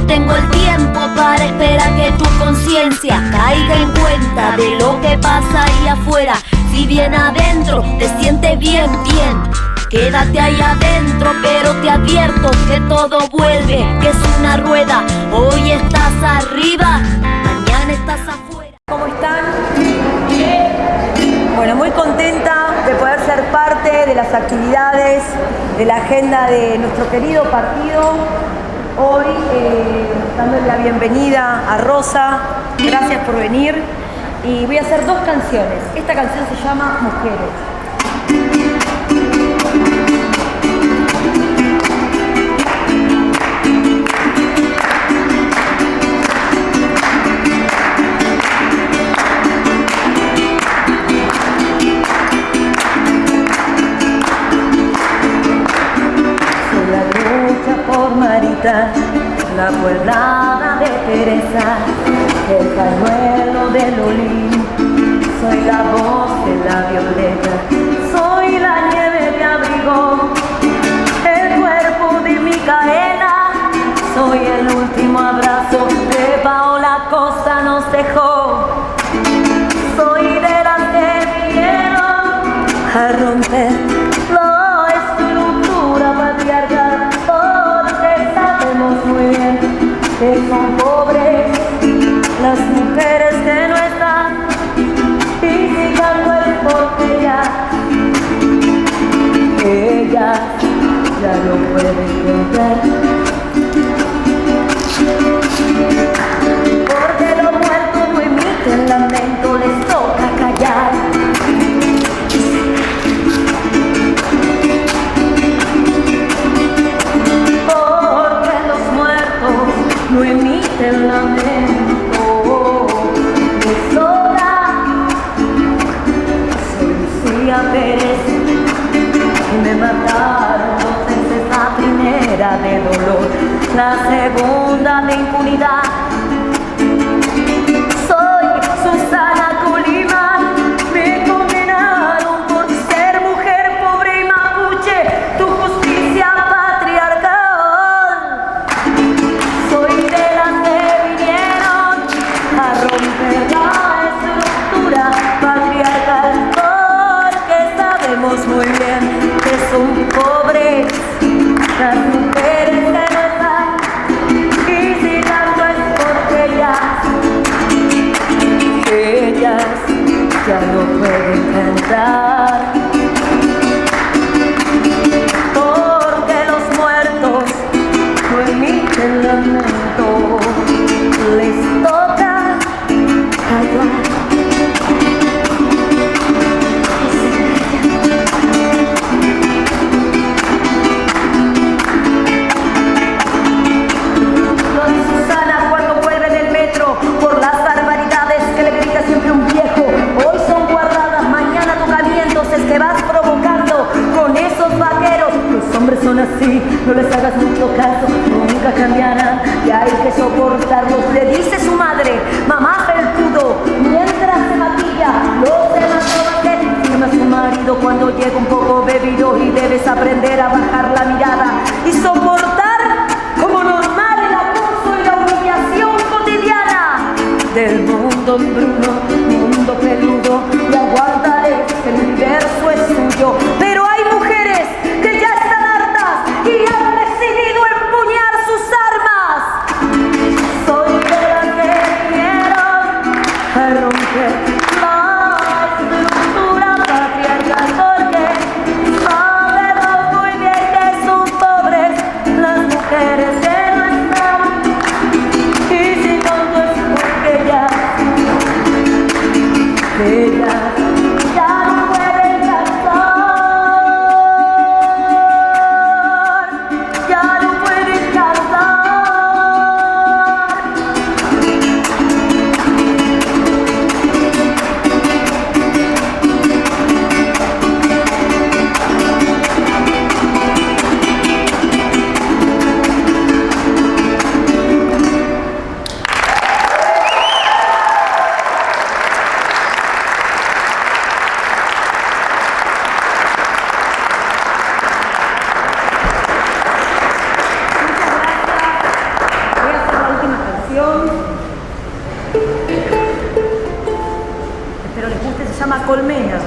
tengo el tiempo para esperar que tu conciencia caiga en cuenta de lo que pasa ahí afuera. Si bien adentro te sientes bien, quédate ahí adentro, pero te advierto que todo vuelve, que es una rueda. Hoy estás arriba, mañana estás afuera. ¿Cómo están? Bueno, muy contenta de poder ser parte de las actividades de la agenda de nuestro querido partido. Hoy dándole la bienvenida a Rosa, gracias por venir. Y voy a hacer dos canciones. Esta canción se llama Mujeres. Marita, la cuerdada de Teresa, el pañuelo de Lolín, soy la voz de la Violeta, soy la nieve que abrigó el cuerpo de Micaela, soy el último abrazo que Paola Costa nos dejó, soy de las que vinieron a romper la estructura patriarcal. Muy bien, que son pobres las mujeres que no están visitando el porque ellas ya no pueden contar, porque los muertos no emiten lamento, les toca callar. No emiten lamento, me sobra. Soy Lucía Pérez y me mataron 2 veces, la primera de dolor, la segunda de impunidad. Soy Susana Colimán, me condenaron por ser mujer pobre y mapuche, tu justicia patriarcal. Romper la estructura patriarcal, porque sabemos muy bien que son pobres las mujeres que no están, y si tanto es porque ellas ya no pueden cantar, porque los muertos no emiten lamento, les toca. Susana cuando vuelve del metro por las barbaridades que le grita siempre un viejo, hoy son guardadas, mañana tocamientos, es que vas provocando con esos vaqueros. Los hombres son así, no les hagas mucho caso, nunca cambiarán y hay que soportarlos, le dice su madre, mamá felpudo, mientras se maquilla, los demás no firma su marido cuando llega un poco bebido y debes aprender a bajar la mirada y soportar como normal el acoso y la humillación cotidiana del mundo bruno, mundo peludo, y aguantaré que el universo es suyo, pero hay mujeres que ya están hartas y han decidido empuñar sus armas. Soy de las que vinieron a romper la estructura patriarcal, porque sabemos muy bien que son pobres las mujeres que no están, y si tonto es porque llama Colmena.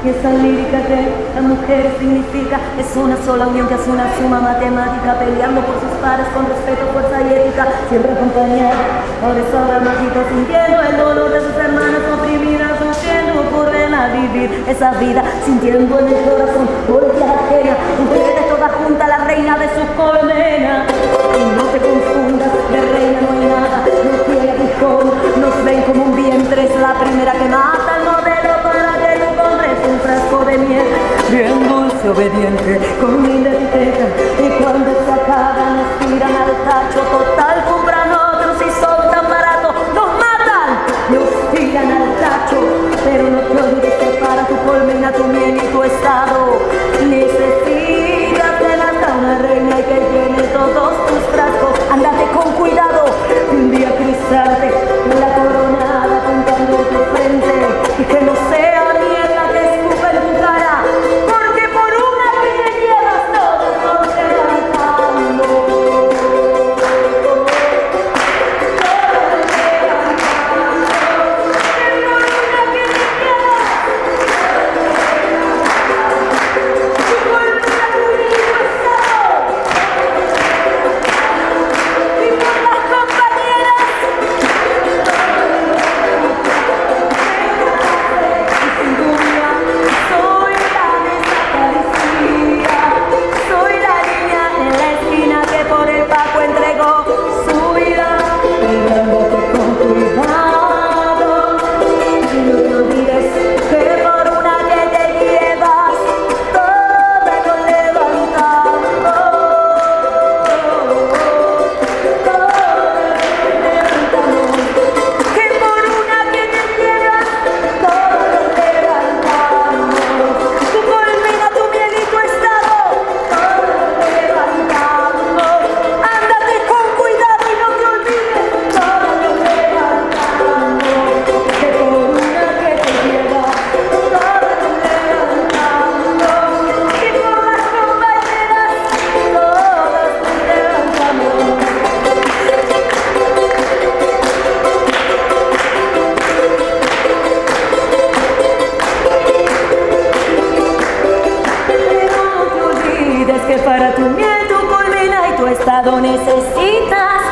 Y esa lírica que la mujer significa es una sola unión que hace una suma matemática, peleando por sus pares con respeto, fuerza y ética, siempre acompañada por esos hermanitos, sintiendo el dolor de sus hermanas oprimidas, sufriendo ocurren a vivir esa vida, sintiendo en el corazón molestias ajenas, mujeres todas juntas, la reina de sus colmenas. Y no te confundas, de reina no hay nada, no tiene aguijón, nos ven como un vientre, es la primera que mata el modelo para que no compres un frasco de miel, bien dulce, obediente, con mil etiquetas, y cuando se acaban nos tiran al tacho, total compran otros y son tan baratos, nos matan, nos tiran al tacho, pero no te olvides que para tu colmena, tu miel y tu estado, necesitas que nazca una reina y que llene todos tus frascos, ándate con cuidado, que un día cruzarte la coronada pintando tu frente, y que no sea mierda que escupa en tu cara, porque por una que te llevas todos nos levantando. Necesitas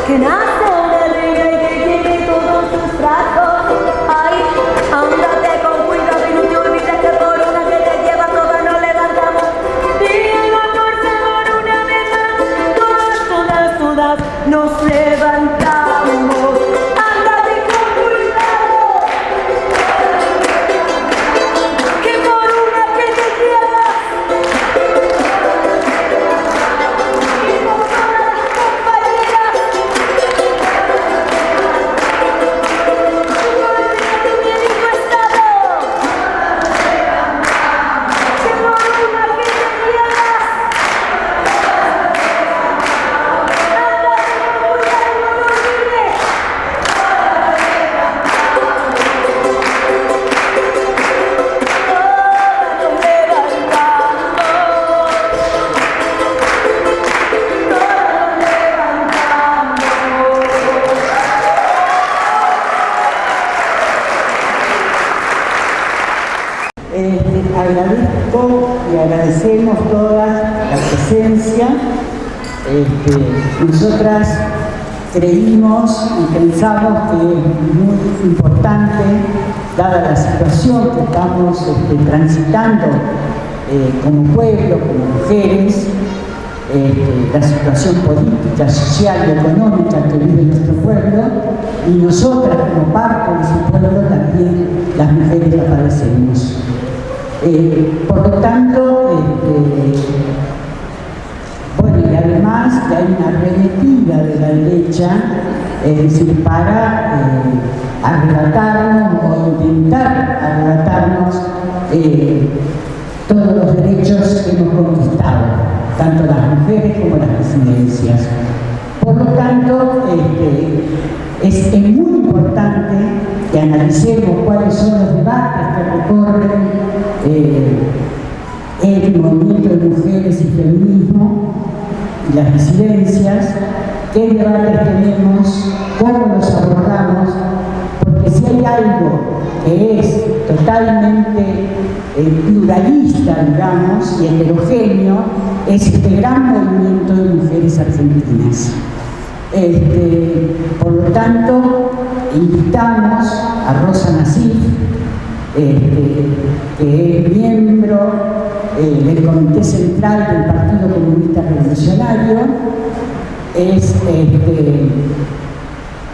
que nazca una reina y que llene todos tus brazos. Ay, ándate con cuidado y no te olvides que por una que te lleva todas nos levantamos. Díganlo por favor una vez más, todas nos levantamos. Ándate con cuidado, que por una que te lleva agradezco y agradecemos toda la presencia. Nosotras creímos y pensamos que es muy importante, dada la situación que estamos transitando como pueblo, como mujeres, la situación política, social y económica que vive nuestro pueblo, y nosotras como parte de ese pueblo también las mujeres la padecemos. Por lo tanto, bueno, y además que hay una arremetida de la derecha, es decir, para arrebatarnos o intentar arrebatarnos todos los derechos que hemos conquistado, tanto las mujeres como las disidencias. Por lo tanto, es muy importante que analicemos cuáles son los debates que recorren el movimiento de mujeres y feminismo y las disidencias, qué debates tenemos, cómo totalmente pluralista, digamos, y heterogéneo, es este gran movimiento de mujeres argentinas. Por lo tanto, invitamos a Rosa Nassif, que es miembro del Comité Central del Partido Comunista Revolucionario,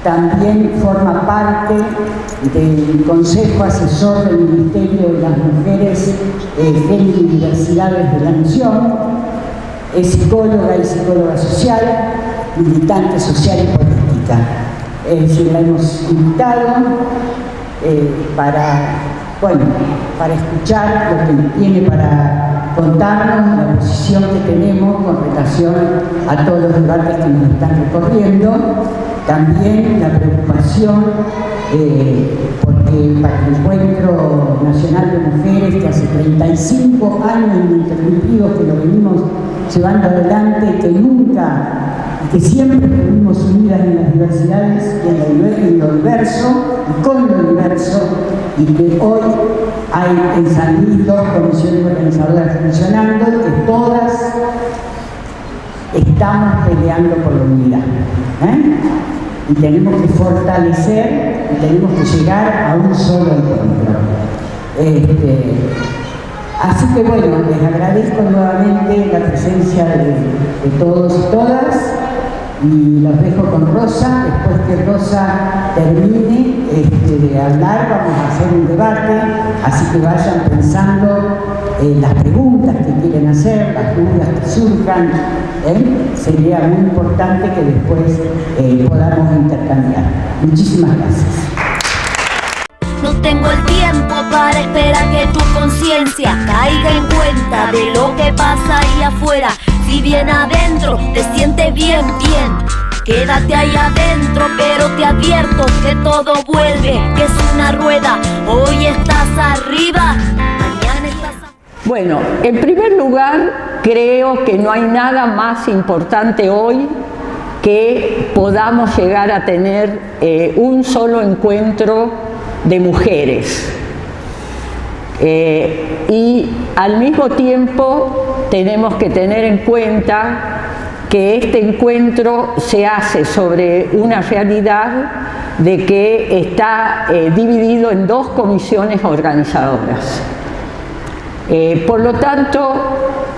también forma parte del Consejo Asesor del Ministerio de las Mujeres, Género y Diversidades de la Nación, es psicóloga y psicóloga social, militante social y política. Es decir, la hemos invitado para escuchar lo que tiene para contarnos, la posición que tenemos con relación a todos los debates que nos están recorriendo, también la preocupación porque para el Encuentro Nacional de Mujeres, que hace 35 años ininterrumpidos que lo venimos llevando adelante, que siempre estuvimos unidas en las diversidades y en lo diverso y con lo diverso, y que hoy hay en San Luis 2 comisiones organizadoras funcionando, que todas estamos peleando por la unidad. Y tenemos que fortalecer y tenemos que llegar a un solo encuentro. Así que bueno, les agradezco nuevamente la presencia de todos y todas, y los dejo con Rosa. Después que Rosa termine de hablar, vamos a hacer un debate, así que vayan pensando las preguntas que quieren hacer, las dudas que surjan. Sería muy importante que después podamos intercambiar. Muchísimas gracias. No tengo el tiempo para esperar que tu conciencia caiga en cuenta de lo que pasa ahí afuera. Si bien adentro te sientes bien, quédate ahí adentro, pero te advierto que todo vuelve, que es una rueda. Hoy estás arriba, mañana estás abajo. Bueno, en primer lugar, creo que no hay nada más importante hoy que podamos llegar a tener un solo encuentro de mujeres. Y al mismo tiempo tenemos que tener en cuenta que este encuentro se hace sobre una realidad de que está dividido en 2 comisiones organizadoras. Por lo tanto,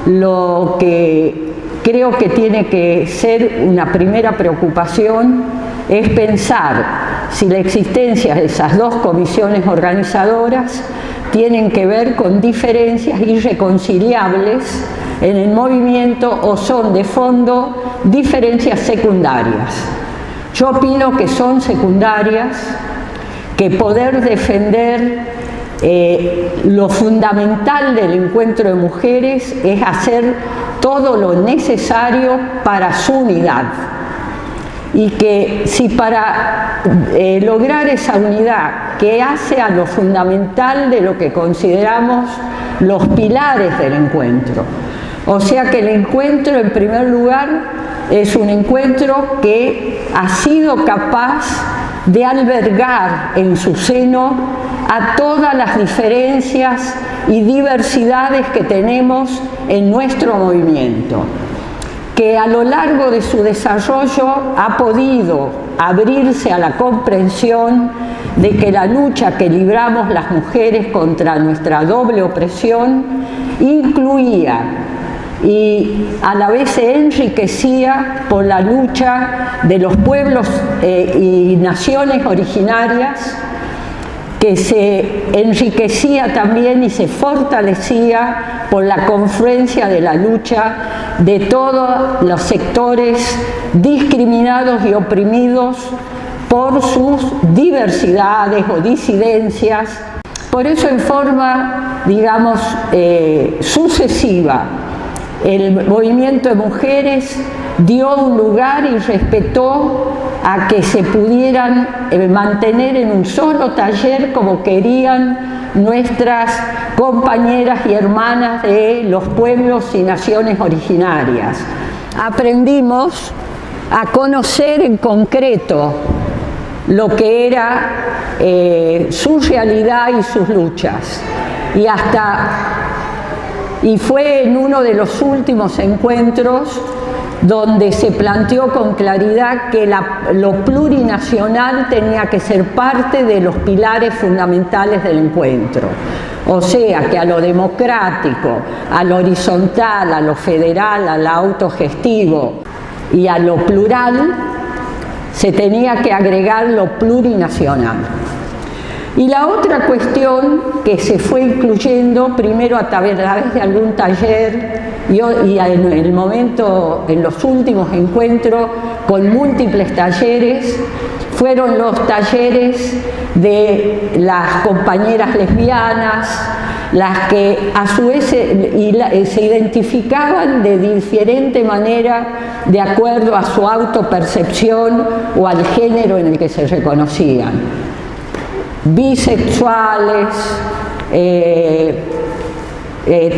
lo que creo que tiene que ser una primera preocupación es pensar si la existencia de esas 2 comisiones organizadoras tienen que ver con diferencias irreconciliables en el movimiento o son de fondo diferencias secundarias. Yo opino que son secundarias, que poder defender lo fundamental del encuentro de mujeres es hacer todo lo necesario para su unidad. Y que si para lograr esa unidad que hace a lo fundamental de lo que consideramos los pilares del encuentro, o sea que el encuentro en primer lugar es un encuentro que ha sido capaz de albergar en su seno a todas las diferencias y diversidades que tenemos en nuestro movimiento, que a lo largo de su desarrollo ha podido abrirse a la comprensión de que la lucha que libramos las mujeres contra nuestra doble opresión incluía y a la vez se enriquecía por la lucha de los pueblos y naciones originarias, que se enriquecía también y se fortalecía por la confluencia de la lucha de todos los sectores discriminados y oprimidos por sus diversidades o disidencias. Por eso, en forma, digamos, sucesiva, el movimiento de mujeres dio un lugar y respetó a que se pudieran mantener en un solo taller como querían nuestras compañeras y hermanas de los pueblos y naciones originarias. Aprendimos a conocer en concreto lo que era su realidad y sus luchas. Y fue en uno de los últimos encuentros donde se planteó con claridad que lo plurinacional tenía que ser parte de los pilares fundamentales del encuentro. O sea, que a lo democrático, a lo horizontal, a lo federal, a lo autogestivo y a lo plural, se tenía que agregar lo plurinacional. Y la otra cuestión que se fue incluyendo, primero a través de algún taller y en los últimos encuentros con múltiples talleres, fueron los talleres de las compañeras lesbianas, las que a su vez se identificaban de diferente manera de acuerdo a su autopercepción o al género en el que se reconocían. Bisexuales,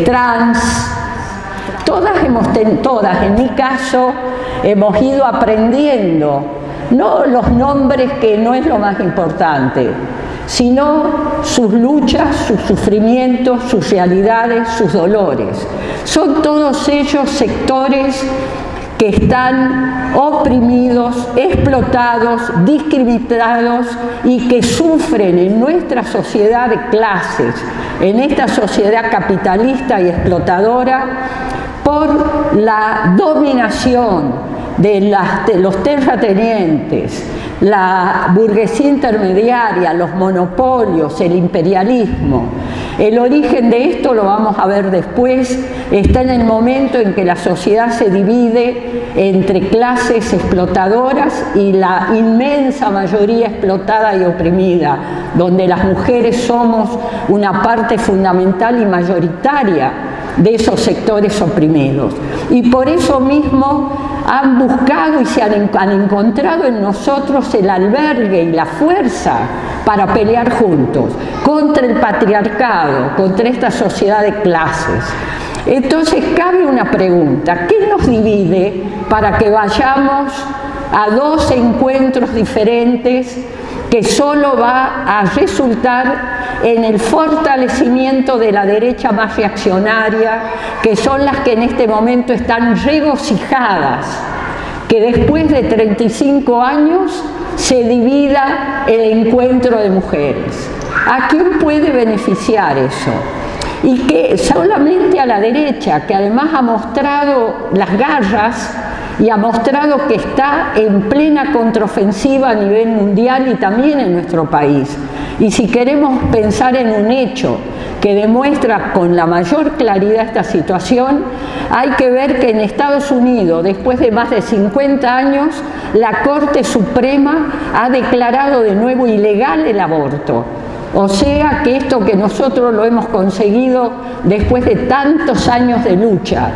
trans, todas en mi caso hemos ido aprendiendo, no los nombres, que no es lo más importante, sino sus luchas, sus sufrimientos, sus realidades, sus dolores. Son todos ellos sectores que están oprimidos, explotados, discriminados y que sufren en nuestra sociedad de clases, en esta sociedad capitalista y explotadora, por la dominación de los terratenientes, la burguesía intermediaria, los monopolios, el imperialismo. El origen de esto lo vamos a ver después, está en el momento en que la sociedad se divide entre clases explotadoras y la inmensa mayoría explotada y oprimida, donde las mujeres somos una parte fundamental y mayoritaria de esos sectores oprimidos. Y por eso mismo han buscado y se han encontrado en nosotros el albergue y la fuerza para pelear juntos contra el patriarcado, contra esta sociedad de clases. Entonces cabe una pregunta: ¿qué nos divide para que vayamos a dos encuentros diferentes que solo va a resultar en el fortalecimiento de la derecha más reaccionaria, que son las que en este momento están regocijadas que después de 35 años se divida el encuentro de mujeres? ¿A quién puede beneficiar eso? Y que solamente a la derecha, que además ha mostrado las garras y ha mostrado que está en plena contraofensiva a nivel mundial y también en nuestro país. Y si queremos pensar en un hecho que demuestra con la mayor claridad esta situación, hay que ver que en Estados Unidos, después de más de 50 años, la Corte Suprema ha declarado de nuevo ilegal el aborto. O sea que esto que nosotros lo hemos conseguido después de tantos años de lucha,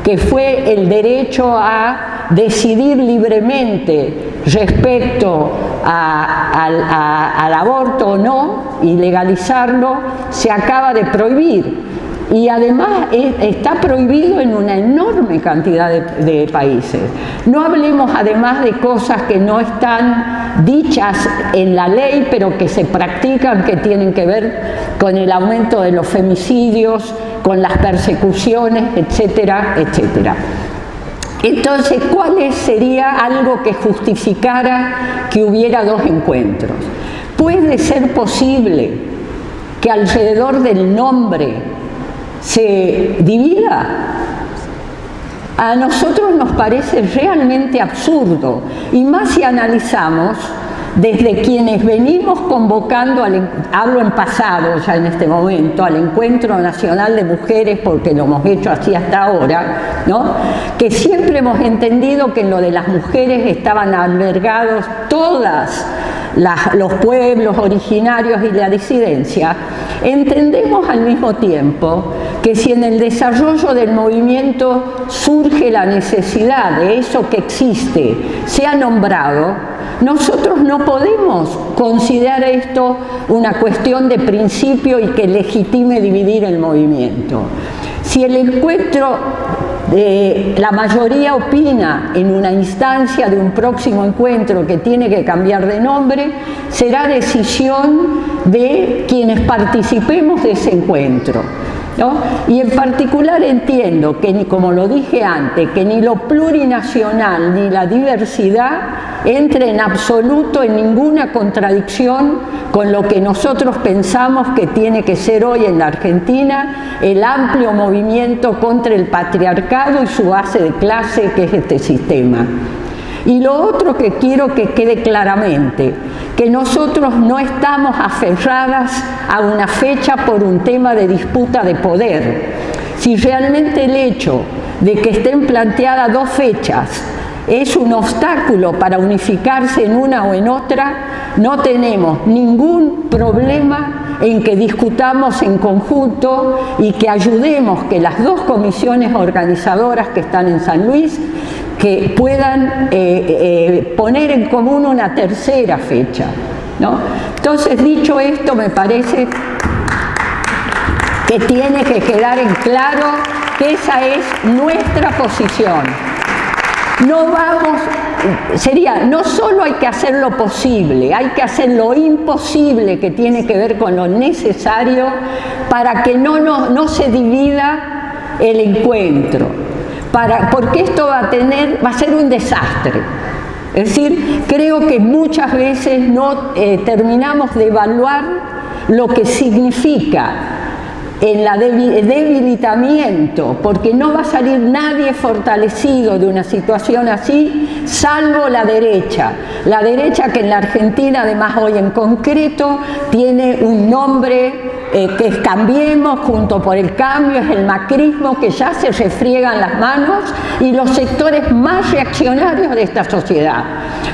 que fue el derecho a decidir libremente respecto al aborto o no y legalizarlo, se acaba de prohibir. Y además está prohibido en una enorme cantidad de países. No hablemos además de cosas que no están dichas en la ley, pero que se practican, que tienen que ver con el aumento de los femicidios, con las persecuciones, etcétera, etcétera. Entonces, ¿cuál sería algo que justificara que hubiera dos encuentros? ¿Puede ser posible que alrededor del nombre se divida? A nosotros nos parece realmente absurdo, y más si analizamos desde quienes venimos convocando, hablo en pasado ya en este momento, al Encuentro Nacional de Mujeres, porque lo hemos hecho así hasta ahora, ¿no? Que siempre hemos entendido que en lo de las mujeres estaban albergados todas los pueblos originarios y la disidencia. Entendemos al mismo tiempo que si en el desarrollo del movimiento surge la necesidad de eso que existe, sea nombrado, nosotros no podemos considerar esto una cuestión de principio y que legitime dividir el movimiento. Si el encuentro, la mayoría opina en una instancia de un próximo encuentro que tiene que cambiar de nombre, será decisión de quienes participemos de ese encuentro, ¿no? Y en particular entiendo que, como lo dije antes, que ni lo plurinacional ni la diversidad entre en absoluto en ninguna contradicción con lo que nosotros pensamos que tiene que ser hoy en la Argentina el amplio movimiento contra el patriarcado y su base de clase, que es este sistema. Y lo otro que quiero que quede claramente, que nosotros no estamos aferradas a una fecha por un tema de disputa de poder. Si realmente el hecho de que estén planteadas dos fechas es un obstáculo para unificarse en una o en otra, no tenemos ningún problema en que discutamos en conjunto y que ayudemos que las dos comisiones organizadoras que están en San Luis que puedan poner en común una tercera fecha, ¿no? Entonces, dicho esto, me parece que tiene que quedar en claro que esa es nuestra posición. No vamos, no solo hay que hacer lo posible, hay que hacer lo imposible, que tiene que ver con lo necesario para que no se divida el encuentro. Porque esto va a ser un desastre. Es decir, creo que muchas veces no terminamos de evaluar lo que significa el debilitamiento, porque no va a salir nadie fortalecido de una situación así, salvo la derecha que en la Argentina, además hoy en concreto, tiene un nombre que es Cambiemos, Junto por el Cambio, es el macrismo, que ya se refriegan las manos, y los sectores más reaccionarios de esta sociedad,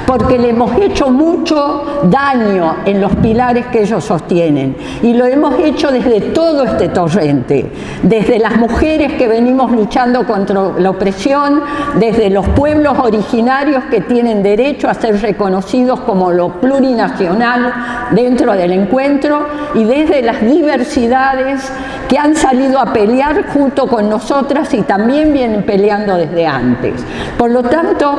porque le hemos hecho mucho daño en los pilares que ellos sostienen, y lo hemos hecho desde todo este torrente, desde las mujeres que venimos luchando contra la opresión, desde los pueblos originarios que tienen derecho a ser reconocidos como lo plurinacional dentro del encuentro, y desde las diversidades que han salido a pelear junto con nosotras y también vienen peleando desde antes. Por lo tanto,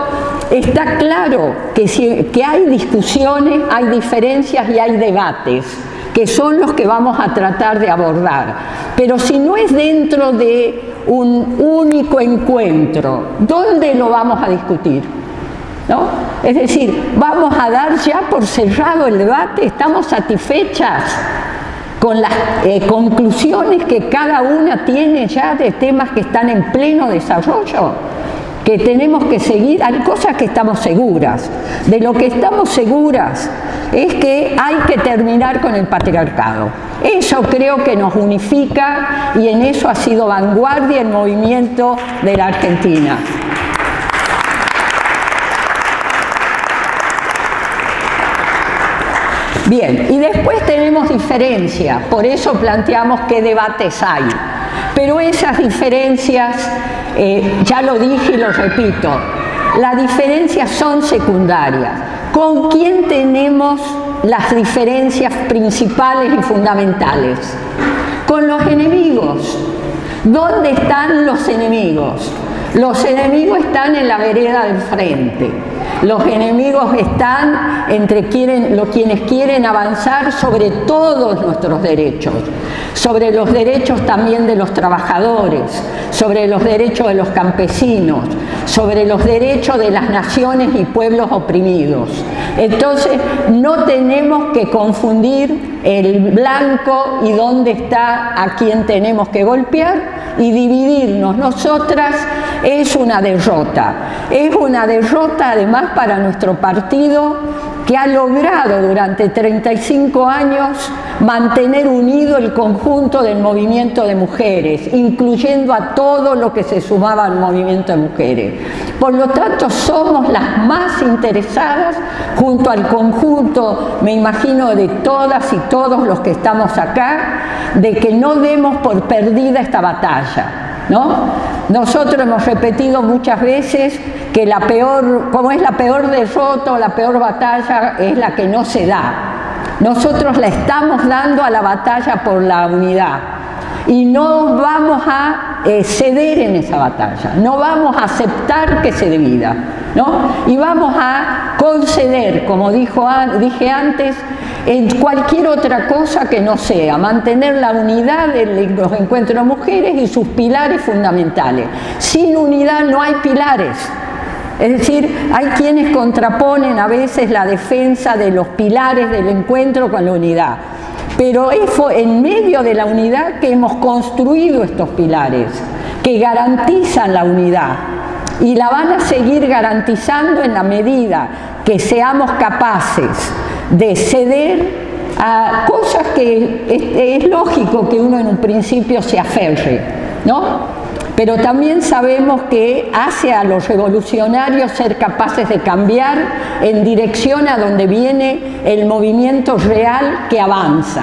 está claro que hay discusiones, hay diferencias y hay debates, que son los que vamos a tratar de abordar. Pero si no es dentro de un único encuentro, ¿dónde lo vamos a discutir? ¿No? Es decir, ¿vamos a dar ya por cerrado el debate? ¿Estamos satisfechas con las conclusiones que cada una tiene ya de temas que están en pleno desarrollo? Que tenemos que seguir, hay cosas que estamos seguras. De lo que estamos seguras es que hay que terminar con el patriarcado. Eso creo que nos unifica, y en eso ha sido vanguardia el movimiento de la Argentina. Bien, y después tenemos diferencias, por eso planteamos qué debates hay. Pero esas diferencias, ya lo dije y lo repito, las diferencias son secundarias. ¿Con quién tenemos las diferencias principales y fundamentales? Con los enemigos. ¿Dónde están los enemigos? Los enemigos están en la vereda del frente. Los enemigos están entre quienes quieren avanzar sobre todos nuestros derechos, sobre los derechos también de los trabajadores, sobre los derechos de los campesinos, sobre los derechos de las naciones y pueblos oprimidos. Entonces, no tenemos que confundir el blanco y dónde está a quien tenemos que golpear, y dividirnos nosotras es una derrota. Es una derrota además para nuestro partido, que ha logrado durante 35 años mantener unido el conjunto del movimiento de mujeres, incluyendo a todo lo que se sumaba al movimiento de mujeres. Por lo tanto, somos las más interesadas, junto al conjunto, me imagino, de todas y todos los que estamos acá, de que no demos por perdida esta batalla, ¿no? Nosotros hemos repetido muchas veces que como es la peor derrota o la peor batalla es la que no se da. Nosotros la estamos dando a la batalla por la unidad y no vamos a ceder en esa batalla, no vamos a aceptar que se divida, ¿no? Y vamos a conceder, como dije antes, en cualquier otra cosa que no sea mantener la unidad de los encuentros de mujeres y sus pilares fundamentales. Sin unidad no hay pilares. Es decir, hay quienes contraponen a veces la defensa de los pilares del encuentro con la unidad. Pero es en medio de la unidad que hemos construido estos pilares, que garantizan la unidad. Y la van a seguir garantizando en la medida que seamos capaces de ceder a cosas que es lógico que uno en un principio se aferre, ¿no? Pero también sabemos que hace a los revolucionarios ser capaces de cambiar en dirección a donde viene el movimiento real que avanza,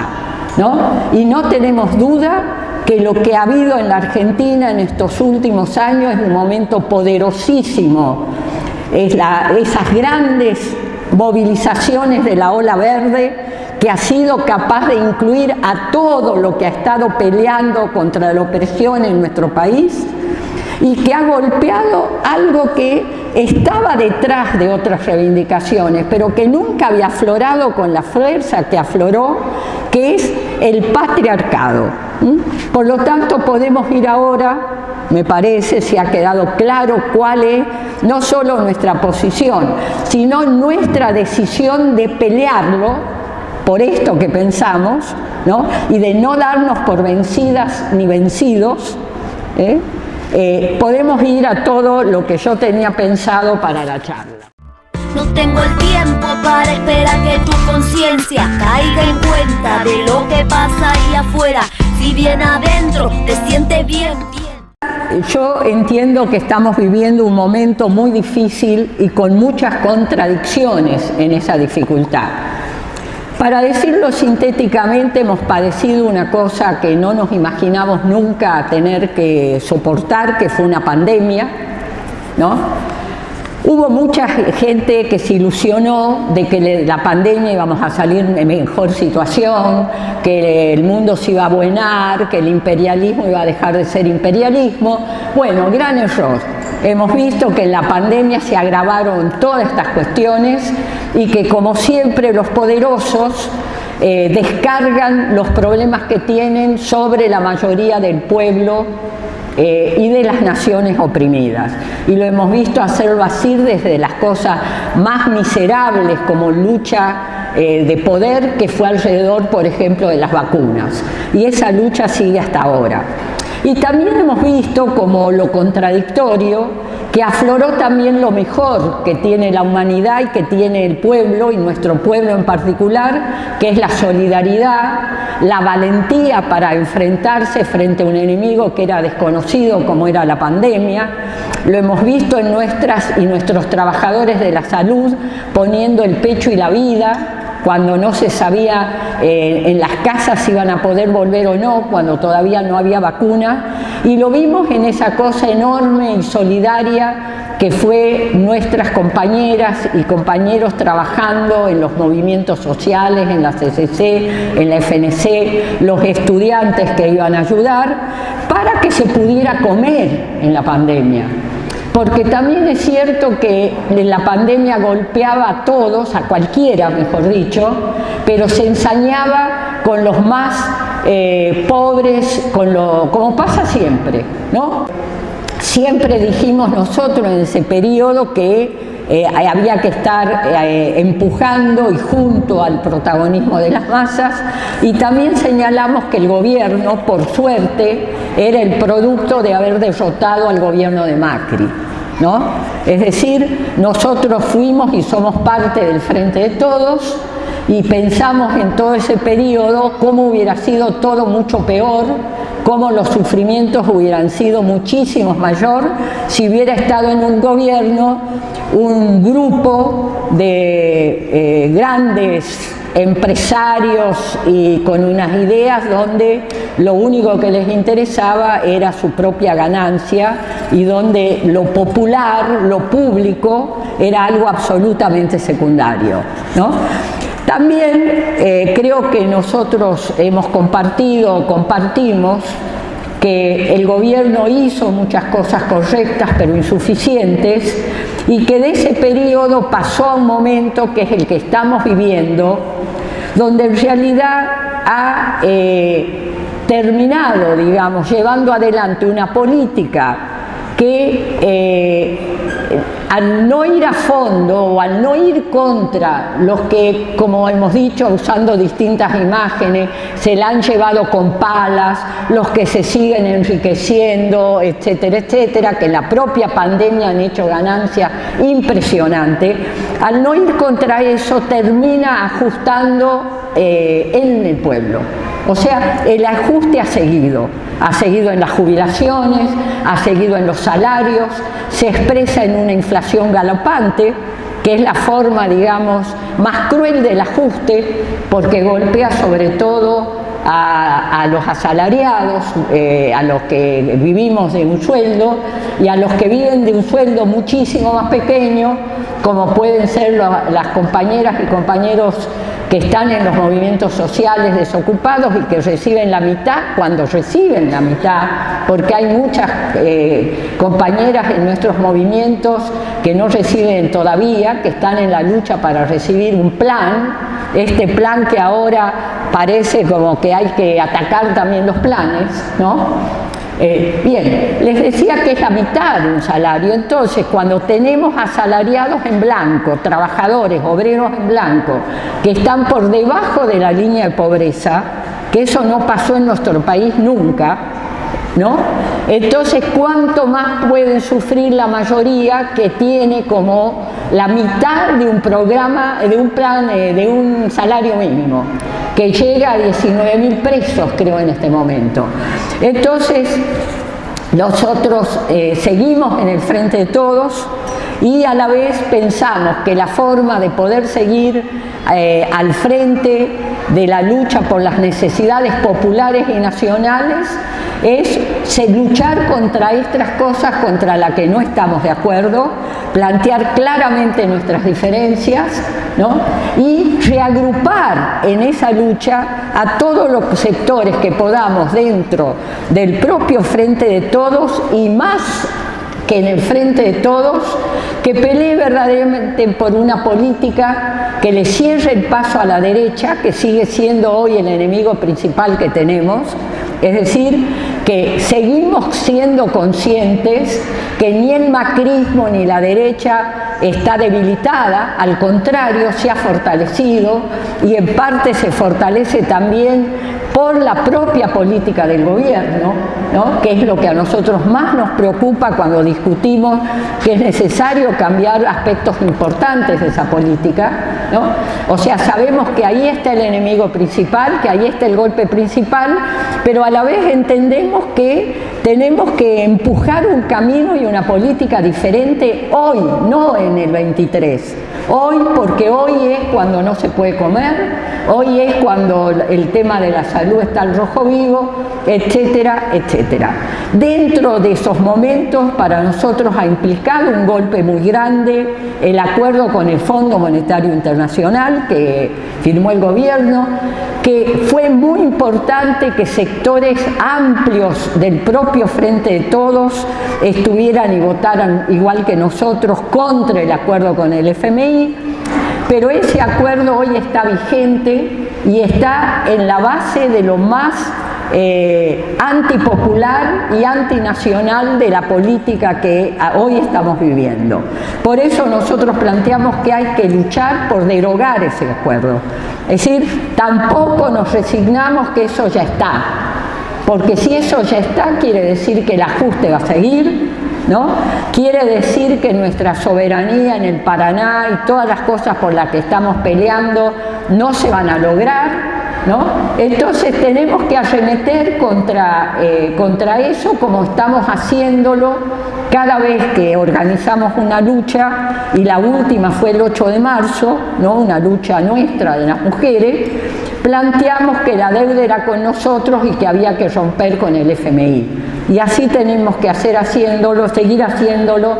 ¿no? Y no tenemos duda que lo que ha habido en la Argentina en estos últimos años es un momento poderosísimo. Esas grandes movilizaciones de la ola verde que ha sido capaz de incluir a todo lo que ha estado peleando contra la opresión en nuestro país y que ha golpeado algo que estaba detrás de otras reivindicaciones, pero que nunca había aflorado con la fuerza que afloró, que es el patriarcado. Por lo tanto, podemos ir ahora, me parece, si ha quedado claro cuál es no solo nuestra posición, sino nuestra decisión de pelearlo por esto que pensamos, ¿no? Y de no darnos por vencidas ni vencidos. Podemos ir a todo lo que yo tenía pensado para la charla. No tengo el tiempo para esperar que tu conciencia caiga en cuenta de lo que pasa ahí afuera. Si bien adentro te sientes bien. Yo entiendo que estamos viviendo un momento muy difícil y con muchas contradicciones en esa dificultad. Para decirlo sintéticamente, hemos padecido una cosa que no nos imaginamos nunca tener que soportar, que fue una pandemia, ¿no? Hubo mucha gente que se ilusionó de que la pandemia íbamos a salir en mejor situación, que el mundo se iba a abuenar, que el imperialismo iba a dejar de ser imperialismo. Bueno, gran error. Hemos visto que en la pandemia se agravaron todas estas cuestiones y que, como siempre, los poderosos descargan los problemas que tienen sobre la mayoría del pueblo y de las naciones oprimidas. Y lo hemos visto hacerlo así desde las cosas más miserables, como lucha de poder, que fue alrededor, por ejemplo, de las vacunas. Y esa lucha sigue hasta ahora. Y también hemos visto como lo contradictorio, que afloró también lo mejor que tiene la humanidad y que tiene el pueblo, y nuestro pueblo en particular, que es la solidaridad, la valentía para enfrentarse frente a un enemigo que era desconocido como era la pandemia. Lo hemos visto en nuestras y nuestros trabajadores de la salud poniendo el pecho y la vida, cuando no se sabía en las casas si iban a poder volver o no, cuando todavía no había vacuna, y lo vimos en esa cosa enorme y solidaria que fue nuestras compañeras y compañeros trabajando en los movimientos sociales, en la CCC, en la FNC, los estudiantes que iban a ayudar, para que se pudiera comer en la pandemia. Porque también es cierto que la pandemia golpeaba a todos, a cualquiera mejor dicho, pero se ensañaba con los más pobres, como pasa siempre, ¿no? Siempre dijimos nosotros en ese periodo que había que estar empujando y junto al protagonismo de las masas, y también señalamos que el gobierno, por suerte, era el producto de haber derrotado al gobierno de Macri, ¿no? Es decir, nosotros fuimos y somos parte del Frente de Todos y pensamos en todo ese periodo cómo hubiera sido todo mucho peor, cómo los sufrimientos hubieran sido muchísimos mayor si hubiera estado en un gobierno un grupo de grandes empresarios y con unas ideas donde lo único que les interesaba era su propia ganancia y donde lo popular, lo público, era algo absolutamente secundario, ¿no? También creo que nosotros hemos compartimos que el gobierno hizo muchas cosas correctas pero insuficientes y que de ese periodo pasó a un momento que es el que estamos viviendo, donde en realidad ha terminado, digamos, llevando adelante una política que al no ir a fondo o al no ir contra los que, como hemos dicho, usando distintas imágenes, se la han llevado con palas, los que se siguen enriqueciendo, etcétera, etcétera, que en la propia pandemia han hecho ganancias impresionantes, al no ir contra eso termina ajustando en el pueblo. O sea, el ajuste ha seguido en las jubilaciones, ha seguido en los salarios, se expresa en una inflación galopante, que es la forma, digamos, más cruel del ajuste, porque golpea sobre todo a los asalariados, a los que vivimos de un sueldo y a los que viven de un sueldo muchísimo más pequeño, como pueden ser las compañeras y compañeros que están en los movimientos sociales desocupados y que reciben la mitad, cuando reciben la mitad, porque hay muchas compañeras en nuestros movimientos que no reciben todavía, que están en la lucha para recibir un plan, este plan que ahora parece como que hay que atacar también los planes, ¿no? Bien, les decía que es la mitad de un salario. Entonces, cuando tenemos asalariados en blanco, trabajadores, obreros en blanco, que están por debajo de la línea de pobreza, que eso no pasó en nuestro país nunca, ¿no? Entonces, ¿cuánto más pueden sufrir la mayoría que tiene como la mitad de un programa, de un plan, de un salario mínimo, que llega a 19.000 pesos, creo, en este momento? Entonces, nosotros seguimos en el Frente de Todos y a la vez pensamos que la forma de poder seguir al frente de la lucha por las necesidades populares y nacionales es luchar contra estas cosas contra las que no estamos de acuerdo, plantear claramente nuestras diferencias, ¿no? Y reagrupar en esa lucha a todos los sectores que podamos dentro del propio Frente de Todos y más que en el Frente de Todos, que pelee verdaderamente por una política que le cierre el paso a la derecha, que sigue siendo hoy el enemigo principal que tenemos. Es decir, que seguimos siendo conscientes que ni el macrismo ni la derecha está debilitada, al contrario, se ha fortalecido y en parte se fortalece también por la propia política del gobierno, ¿no? Que es lo que a nosotros más nos preocupa cuando discutimos que es necesario cambiar aspectos importantes de esa política, ¿no? O sea, sabemos que ahí está el enemigo principal, que ahí está el golpe principal, pero a la vez entendemos que tenemos que empujar un camino y una política diferente hoy, no en el 23. Hoy, porque hoy es cuando no se puede comer, hoy es cuando el tema de la salud está al rojo vivo, etcétera, etcétera. Dentro de esos momentos, para nosotros ha implicado un golpe muy grande el acuerdo con el Fondo Monetario Internacional que firmó el gobierno, que fue muy importante que sectores amplios del propio Frente de Todos estuvieran y votaran igual que nosotros contra el acuerdo con el FMI, pero ese acuerdo hoy está vigente y está en la base de lo más antipopular y antinacional de la política que hoy estamos viviendo. Por eso nosotros planteamos que hay que luchar por derogar ese acuerdo. Es decir, tampoco nos resignamos que eso ya está, porque si eso ya está, quiere decir que el ajuste va a seguir, ¿no? Quiere decir que nuestra soberanía en el Paraná y todas las cosas por las que estamos peleando no se van a lograr. ¿no? Entonces tenemos que arremeter contra eso, como estamos haciéndolo cada vez que organizamos una lucha, y la última fue el 8 de marzo, ¿no? Una lucha nuestra de las mujeres. Planteamos que la deuda era con nosotros y que había que romper con el FMI. Y así tenemos que seguir haciéndolo,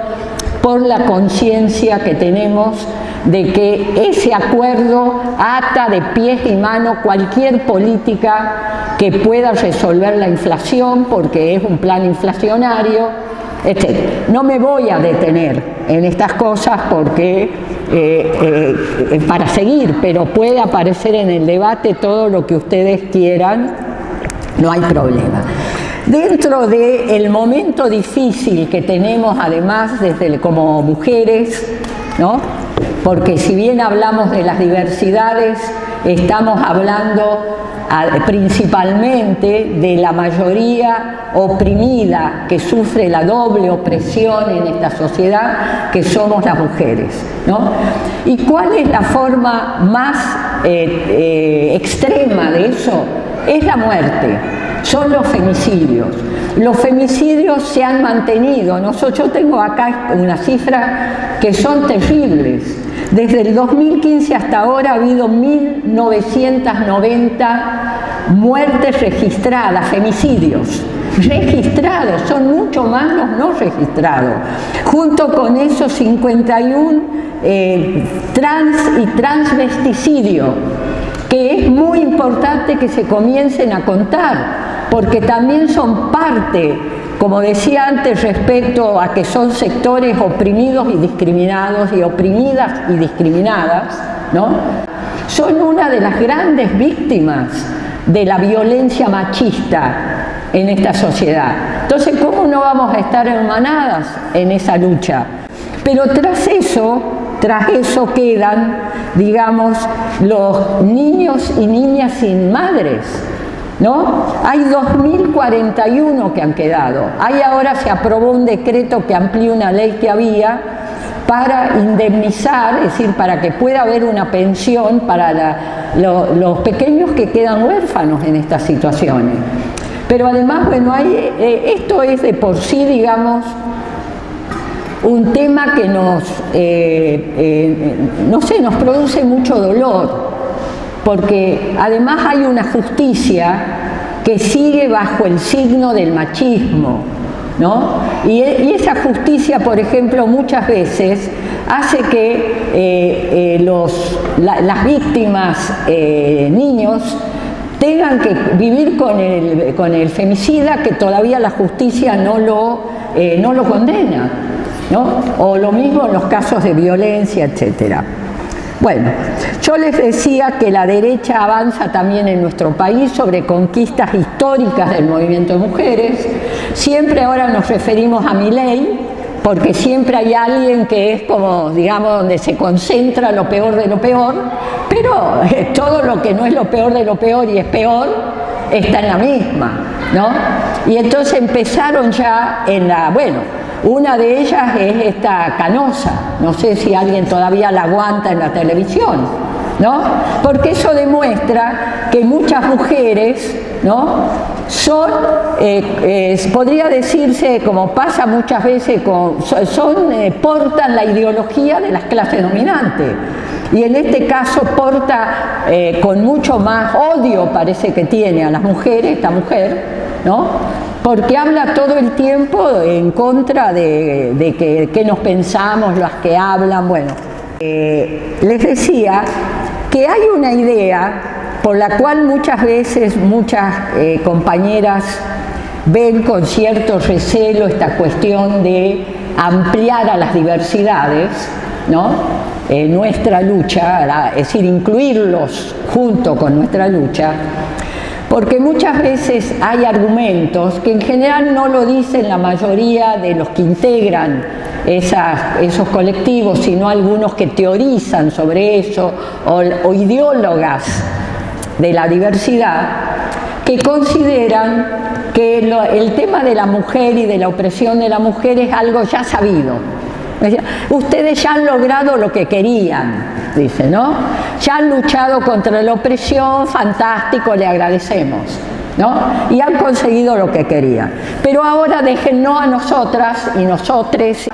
por la conciencia que tenemos de que ese acuerdo ata de pies y manos cualquier política que pueda resolver la inflación, porque es un plan inflacionario, etc. No me voy a detener en estas cosas porque para seguir, pero puede aparecer en el debate todo lo que ustedes quieran, no hay problema. Dentro del momento difícil que tenemos, además, como mujeres, ¿no? Porque si bien hablamos de las diversidades, estamos hablando principalmente de la mayoría oprimida que sufre la doble opresión en esta sociedad, que somos las mujeres, ¿no? ¿Y cuál es la forma más extrema de eso? Es la muerte, son los femicidios. Los femicidios se han mantenido. Yo tengo acá una cifra que son terribles. Desde el 2015 hasta ahora ha habido 1.990 muertes registradas, femicidios registrados, son mucho más los no registrados. Junto con esos 51 trans y transvesticidio, que es muy importante que se comiencen a contar, porque también son parte, como decía antes, respecto a que son sectores oprimidos y discriminados, y oprimidas y discriminadas, ¿no? Son una de las grandes víctimas de la violencia machista en esta sociedad. Entonces, ¿cómo no vamos a estar hermanadas en esa lucha? Pero tras eso quedan, digamos, los niños y niñas sin madres, ¿no? Hay 2.041 que han quedado. Ahora se aprobó un decreto que amplía una ley que había para indemnizar, es decir, para que pueda haber una pensión para los pequeños que quedan huérfanos en estas situaciones. Pero además, bueno, esto es de por sí, digamos, un tema que nos produce mucho dolor, porque además hay una justicia que sigue bajo el signo del machismo, ¿no? Y esa justicia, por ejemplo, muchas veces hace que las víctimas, niños, tengan que vivir con el femicida, que todavía la justicia no lo condena, ¿no? O lo mismo en los casos de violencia, etcétera. Bueno, yo les decía que la derecha avanza también en nuestro país sobre conquistas históricas del movimiento de mujeres. Siempre ahora nos referimos a Milei, porque siempre hay alguien que es como, digamos, donde se concentra lo peor de lo peor, pero todo lo que no es lo peor de lo peor y es peor, está en la misma, ¿no? Y entonces empezaron ya una de ellas es esta Canosa, no sé si alguien todavía la aguanta en la televisión, ¿no? Porque eso demuestra que muchas mujeres, ¿no? Son, podría decirse, como pasa muchas veces, portan la ideología de las clases dominantes. Y en este caso porta con mucho más odio, parece que tiene a las mujeres, esta mujer, ¿no? Porque habla todo el tiempo en contra de que nos pensamos, las que hablan. Bueno, les decía que hay una idea por la cual muchas veces muchas compañeras ven con cierto recelo esta cuestión de ampliar a las diversidades, ¿no? Nuestra lucha, es decir, incluirlos junto con nuestra lucha, porque muchas veces hay argumentos que en general no lo dicen la mayoría de los que integran esos colectivos, sino algunos que teorizan sobre eso, o ideólogas de la diversidad, que consideran que el tema de la mujer y de la opresión de la mujer es algo ya sabido, Decía, ustedes ya han logrado lo que querían, dice, ¿no? Ya han luchado contra la opresión, fantástico, le agradecemos, ¿no? Y han conseguido lo que querían. Pero ahora déjennos a nosotras y nosotres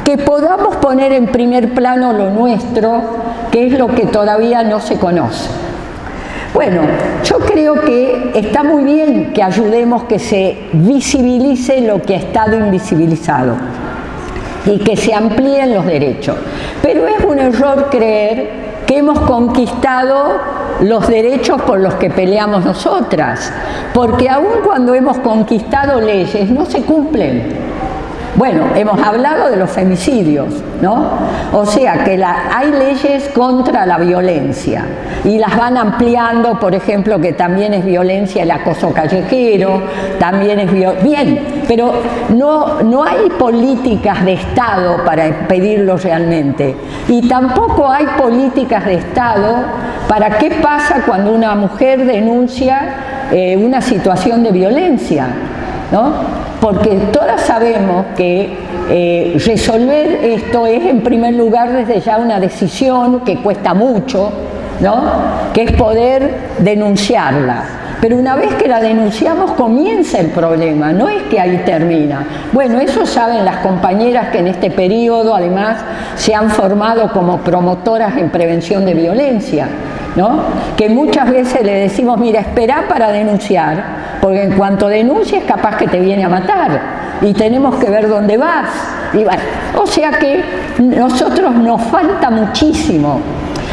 que podamos poner en primer plano lo nuestro, que es lo que todavía no se conoce. Bueno, yo creo que está muy bien que ayudemos que se visibilice lo que ha estado invisibilizado y que se amplíen los derechos. Pero es un error creer que hemos conquistado los derechos por los que peleamos nosotras, porque aun cuando hemos conquistado leyes, no se cumplen. Bueno, hemos hablado de los femicidios, ¿no? O sea que hay leyes contra la violencia y las van ampliando, por ejemplo, que también es violencia el acoso callejero, también es bien, pero no hay políticas de Estado para impedirlo realmente. Y tampoco hay políticas de Estado para qué pasa cuando una mujer denuncia una situación de violencia, ¿no? Porque todas sabemos que resolver esto es en primer lugar desde ya una decisión que cuesta mucho, ¿no? Que es poder denunciarla. Pero una vez que la denunciamos comienza el problema, no es que ahí termina. Bueno, eso saben las compañeras que en este periodo además se han formado como promotoras en prevención de violencia, ¿no? Que muchas veces le decimos, mira, espera para denunciar, porque en cuanto denuncies capaz que te viene a matar y tenemos que ver dónde vas. Y bueno, o sea que nosotros nos falta muchísimo.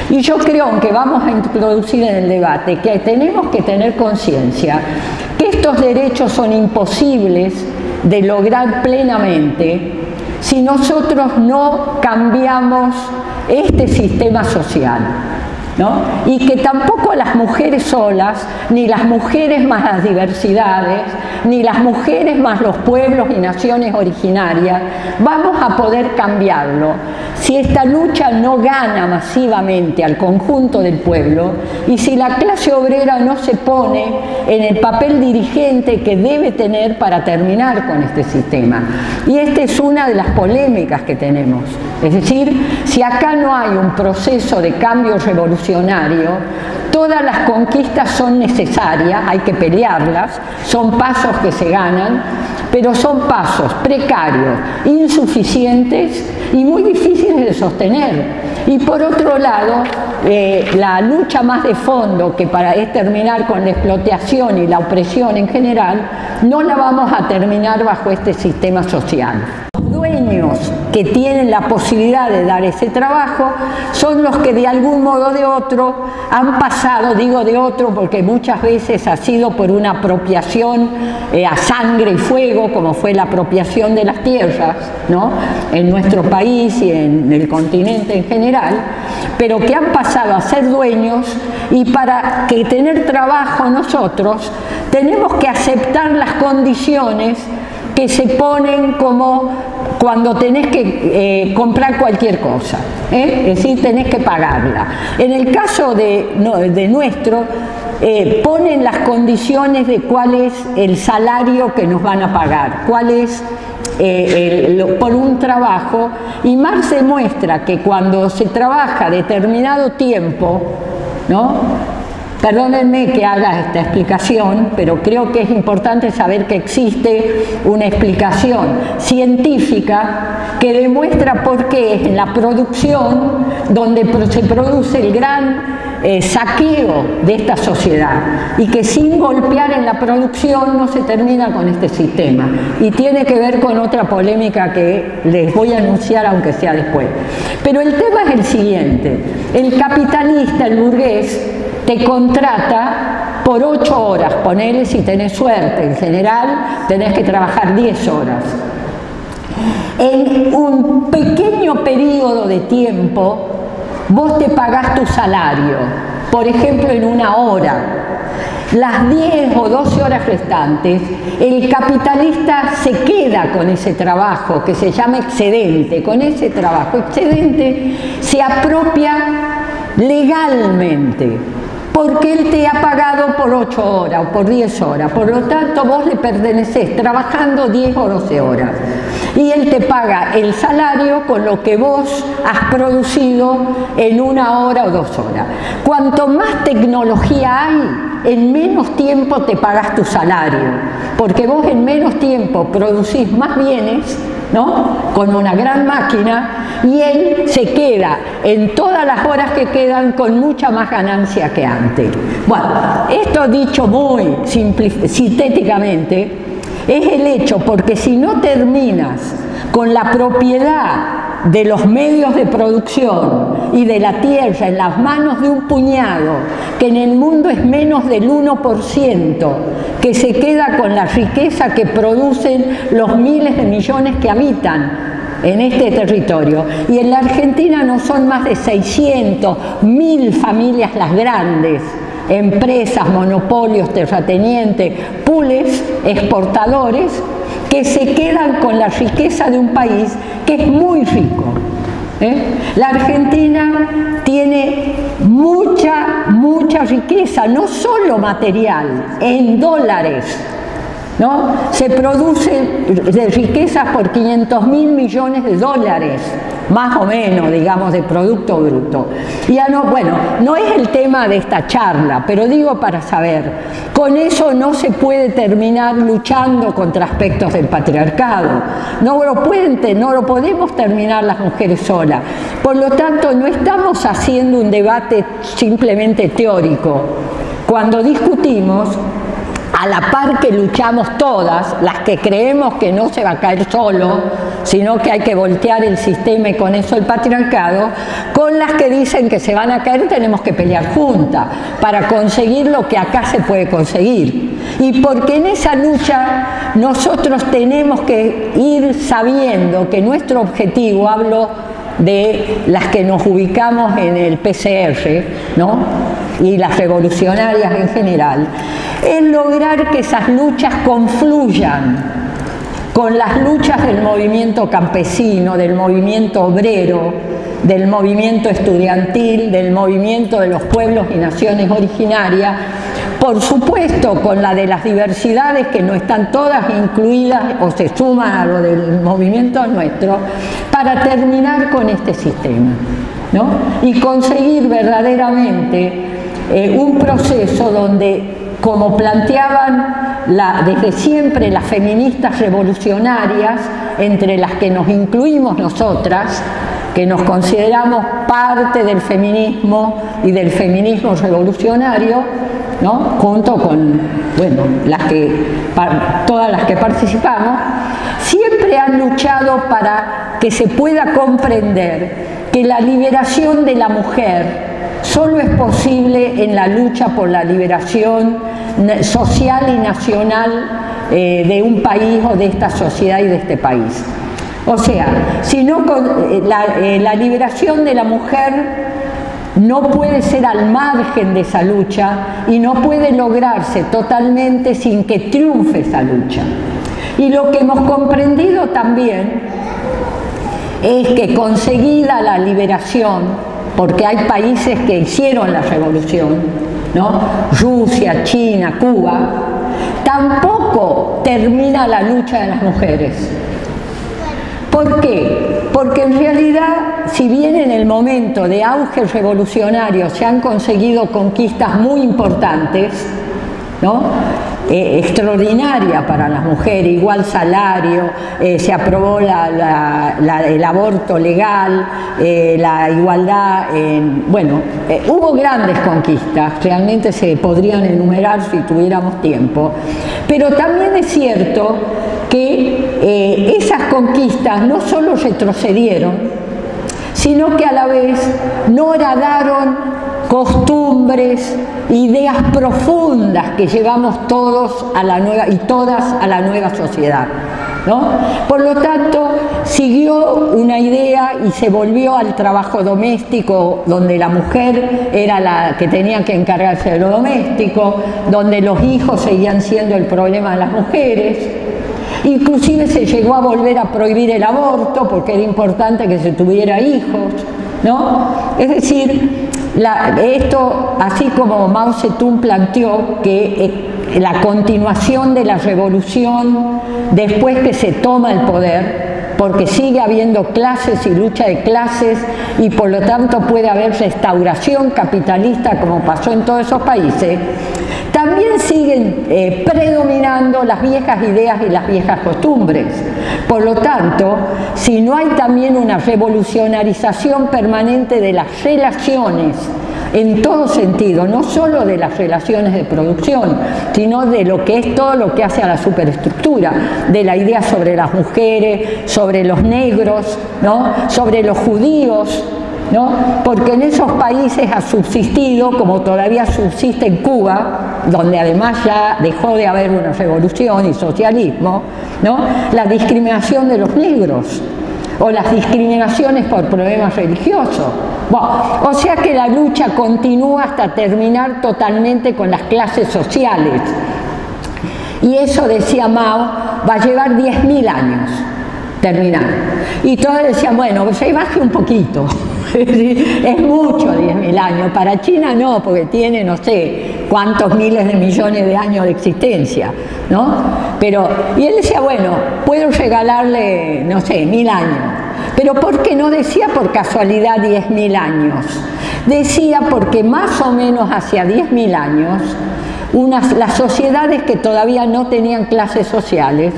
Y yo creo, aunque vamos a introducir en el debate, que tenemos que tener conciencia que estos derechos son imposibles de lograr plenamente si nosotros no cambiamos este sistema social, ¿no? Y que tampoco las mujeres solas, ni las mujeres más las diversidades, ni las mujeres más los pueblos y naciones originarias, vamos a poder cambiarlo si esta lucha no gana masivamente al conjunto del pueblo y si la clase obrera no se pone en el papel dirigente que debe tener para terminar con este sistema. Y esta es una de las polémicas que tenemos. Es decir, si acá no hay un proceso de cambio revolucionario, todas las conquistas son necesarias, hay que pelearlas, son pasos que se ganan, pero son pasos precarios, insuficientes y muy difíciles de sostener. Y por otro lado, la lucha más de fondo, que es terminar con la explotación y la opresión en general, no la vamos a terminar bajo este sistema social. Los dueños que tienen la posibilidad de dar ese trabajo son los que de algún modo o de otro han pasado, digo de otro porque muchas veces ha sido por una apropiación a sangre y fuego, como fue la apropiación de las tierras, ¿no? En nuestro país y en el continente en general, pero que han pasado a ser dueños, y para que tener trabajo nosotros tenemos que aceptar las condiciones que se ponen como cuando tenés que comprar cualquier cosa, es decir, tenés que pagarla. En el caso de nuestro, ponen las condiciones de cuál es el salario que nos van a pagar, cuál es por un trabajo, y Marx demuestra que cuando se trabaja determinado tiempo, ¿no? Perdónenme que haga esta explicación, pero creo que es importante saber que existe una explicación científica que demuestra por qué es en la producción donde se produce el gran saqueo de esta sociedad, y que sin golpear en la producción no se termina con este sistema. Y tiene que ver con otra polémica que les voy a anunciar, aunque sea después. Pero el tema es el siguiente: el capitalista, el burgués, te contrata por 8 horas, ponele si tenés suerte, en general tenés que trabajar 10 horas. En un pequeño periodo de tiempo vos te pagás tu salario, por ejemplo en 1 hora. Las 10 o 12 horas restantes, el capitalista se queda con ese trabajo que se llama excedente. Con ese trabajo excedente se apropia legalmente porque él te ha pagado por 8 horas o por 10 horas, por lo tanto vos le pertenecés trabajando 10 o 12 horas y él te paga el salario con lo que vos has producido en 1 hora o 2 horas. Cuanto más tecnología hay, en menos tiempo te pagas tu salario, porque vos en menos tiempo producís más bienes, ¿no?, con una gran máquina, y él se queda en todas las horas que quedan con mucha más ganancia que antes. Bueno, esto dicho muy sintéticamente es el hecho, porque si no terminas con la propiedad de los medios de producción y de la tierra en las manos de un puñado, que en el mundo es menos del 1%, que se queda con la riqueza que producen los miles de millones que habitan en este territorio. Y en la Argentina no son más de 600, 1000 familias las grandes, empresas, monopolios, terratenientes, pools, exportadores, que se quedan con la riqueza de un país que es muy rico. La Argentina tiene mucha riqueza, no solo material, en dólares, ¿no? Se produce de riquezas por 500.000 millones de dólares, más o menos, digamos, de Producto Bruto. Ya no, bueno, no es el tema de esta charla, pero digo para saber, con eso no se puede terminar luchando contra aspectos del patriarcado, no lo podemos terminar las mujeres solas. Por lo tanto, no estamos haciendo un debate simplemente teórico. Cuando discutimos, a la par que luchamos todas, las que creemos que no se va a caer solo, sino que hay que voltear el sistema y con eso el patriarcado, con las que dicen que se van a caer, tenemos que pelear juntas para conseguir lo que acá se puede conseguir. Y porque en esa lucha nosotros tenemos que ir sabiendo que nuestro objetivo, hablo de las que nos ubicamos en el PCR, ¿no?, y las revolucionarias en general, es lograr que esas luchas confluyan con las luchas del movimiento campesino, del movimiento obrero, del movimiento estudiantil, del movimiento de los pueblos y naciones originarias, por supuesto con la de las diversidades que no están todas incluidas o se suman a lo del movimiento nuestro, para terminar con este sistema, ¿no?, y conseguir verdaderamente un proceso donde, como planteaban desde siempre las feministas revolucionarias, entre las que nos incluimos nosotras, que nos consideramos parte del feminismo y del feminismo revolucionario, ¿no?, junto con, bueno, todas las que participamos, siempre han luchado para que se pueda comprender que la liberación de la mujer solo es posible en la lucha por la liberación social y nacional de un país o de esta sociedad y de este país. O sea, si no, la liberación de la mujer no puede ser al margen de esa lucha y no puede lograrse totalmente sin que triunfe esa lucha. Y lo que hemos comprendido también es que, conseguida la liberación, porque hay países que hicieron la revolución, ¿no?, Rusia, China, Cuba, tampoco termina la lucha de las mujeres. ¿Por qué? Porque en realidad, si bien en el momento de auge revolucionario se han conseguido conquistas muy importantes, ¿no?, extraordinaria para las mujeres, igual salario, se aprobó el aborto legal, la igualdad, bueno, hubo grandes conquistas, realmente se podrían enumerar si tuviéramos tiempo, pero también es cierto que esas conquistas no solo retrocedieron, sino que a la vez no heredaron costumbres, ideas profundas que llevamos todos a la nueva y todas a la nueva sociedad, ¿no? Por lo tanto, siguió una idea y se volvió al trabajo doméstico, donde la mujer era la que tenía que encargarse de lo doméstico, donde los hijos seguían siendo el problema de las mujeres. Inclusive se llegó a volver a prohibir el aborto porque era importante que se tuviera hijos, ¿no? Es decir, Esto, así como Mao Zedong planteó que la continuación de la revolución después que se toma el poder, porque sigue habiendo clases y lucha de clases y por lo tanto puede haber restauración capitalista como pasó en todos esos países, también siguen predominando las viejas ideas y las viejas costumbres. Por lo tanto, si no hay también una revolucionarización permanente de las relaciones, en todo sentido, no solo de las relaciones de producción, sino de lo que es todo lo que hace a la superestructura, de la idea sobre las mujeres, sobre los negros, ¿no? Sobre los judíos, ¿no? Porque en esos países ha subsistido, como todavía subsiste en Cuba, donde además ya dejó de haber una revolución y socialismo, ¿no? La discriminación de los negros o las discriminaciones por problemas religiosos. Bueno, o sea que la lucha continúa hasta terminar totalmente con las clases sociales. Y eso, decía Mao, va a llevar 10.000 años terminar. Y todos decían, bueno, se baje un poquito. Es mucho 10.000 años. Para China no, porque tiene no sé cuántos miles de millones de años de existencia, ¿no? Pero, y él decía, bueno, puedo regalarle, no sé, 1.000 años. Pero ¿por qué no decía por casualidad 10.000 años? Decía porque más o menos hacia 10.000 años, las sociedades que todavía no tenían clases sociales,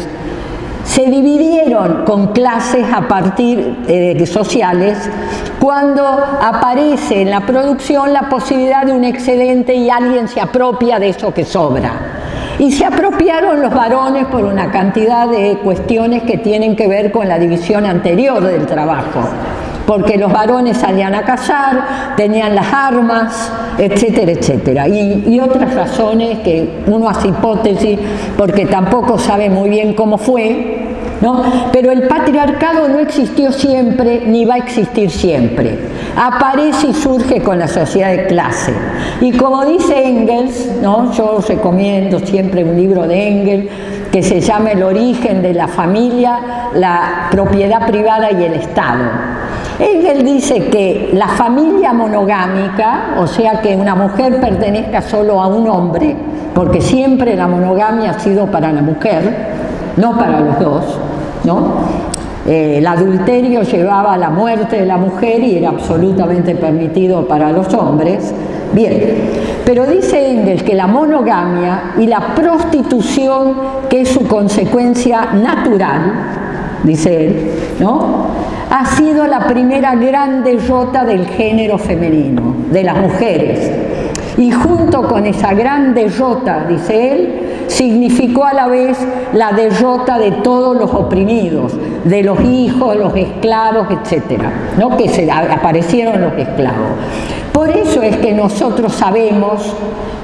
se dividieron con clases a partir de sociales cuando aparece en la producción la posibilidad de un excedente y alguien se apropia de eso que sobra. Y se apropiaron los varones por una cantidad de cuestiones que tienen que ver con la división anterior del trabajo. Porque los varones salían a cazar, tenían las armas, etcétera, etcétera. Y otras razones que uno hace hipótesis porque tampoco sabe muy bien cómo fue, ¿no? Pero el patriarcado no existió siempre ni va a existir siempre. Aparece y surge con la sociedad de clase. Y como dice Engels, ¿no? Yo recomiendo siempre un libro de Engels que se llama El origen de la familia, la propiedad privada y el Estado. Engels dice que la familia monogámica, o sea que una mujer pertenezca solo a un hombre, porque siempre la monogamia ha sido para la mujer, no para los dos, ¿no? El adulterio llevaba a la muerte de la mujer y era absolutamente permitido para los hombres. Bien, pero dice Engels que la monogamia y la prostitución, que es su consecuencia natural, dice él, ¿no?, ha sido la primera gran derrota del género femenino, de las mujeres. Y junto con esa gran derrota, dice él, significó a la vez la derrota de todos los oprimidos, de los hijos, los esclavos, etcétera, ¿no? Que aparecieron los esclavos. Por eso es que nosotros sabemos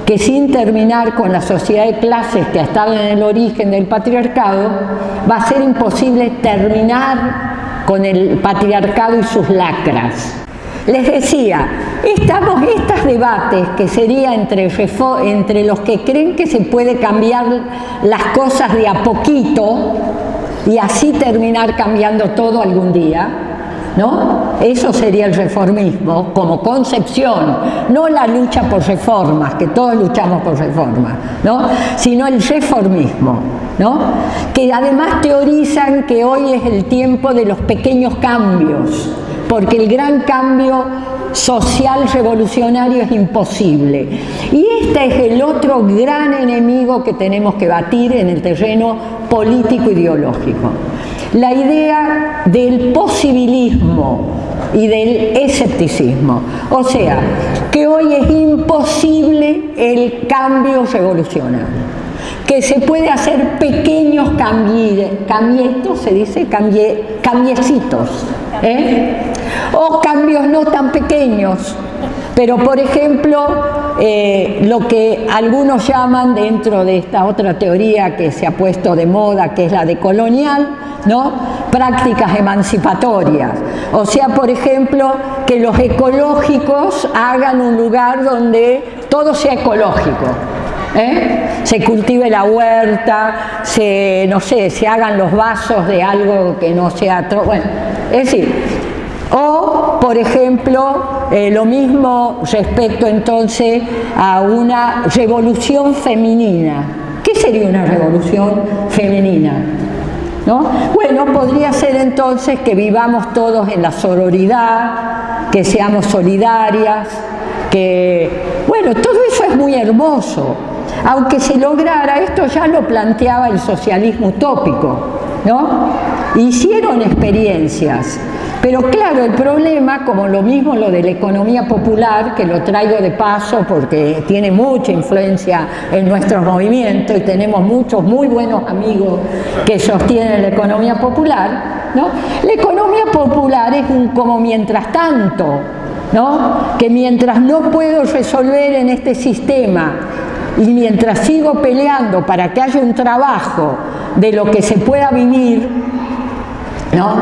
que sin terminar con la sociedad de clases que ha estado en el origen del patriarcado, va a ser imposible terminar con el patriarcado y sus lacras. Les decía, estos debates que sería entre los que creen que se puede cambiar las cosas de a poquito y así terminar cambiando todo algún día, ¿no? Eso sería el reformismo como concepción, no la lucha por reformas, que todos luchamos por reformas, ¿no? Sino el reformismo, ¿no? Que además teorizan que hoy es el tiempo de los pequeños cambios, porque el gran cambio social revolucionario es imposible. Y este es el otro gran enemigo que tenemos que batir en el terreno político-ideológico. La idea del posibilismo y del escepticismo. O sea, que hoy es imposible el cambio revolucionario, que se puede hacer pequeños cambiecitos, se dice, cambiecitos, o cambios no tan pequeños. Pero, por ejemplo, lo que algunos llaman, dentro de esta otra teoría que se ha puesto de moda, que es la decolonial, ¿no?, prácticas emancipatorias. O sea, por ejemplo, que los ecológicos hagan un lugar donde todo sea ecológico. Se cultive la huerta, se hagan los vasos de algo que no sea... Bueno, es decir, o por ejemplo, lo mismo respecto entonces a una revolución femenina. ¿Qué sería una revolución femenina? ¿No? Bueno, podría ser entonces que vivamos todos en la sororidad, que seamos solidarias, que, bueno, todo eso es muy hermoso. Aunque se lograra, esto ya lo planteaba el socialismo utópico, ¿no? Hicieron experiencias, pero claro, el problema, como lo mismo lo de la economía popular, que lo traigo de paso porque tiene mucha influencia en nuestros movimientos y tenemos muchos muy buenos amigos que sostienen la economía popular, ¿no? La economía popular es un como mientras tanto, ¿no? Que mientras no puedo resolver en este sistema y mientras sigo peleando para que haya un trabajo de lo que se pueda vivir, ¿no?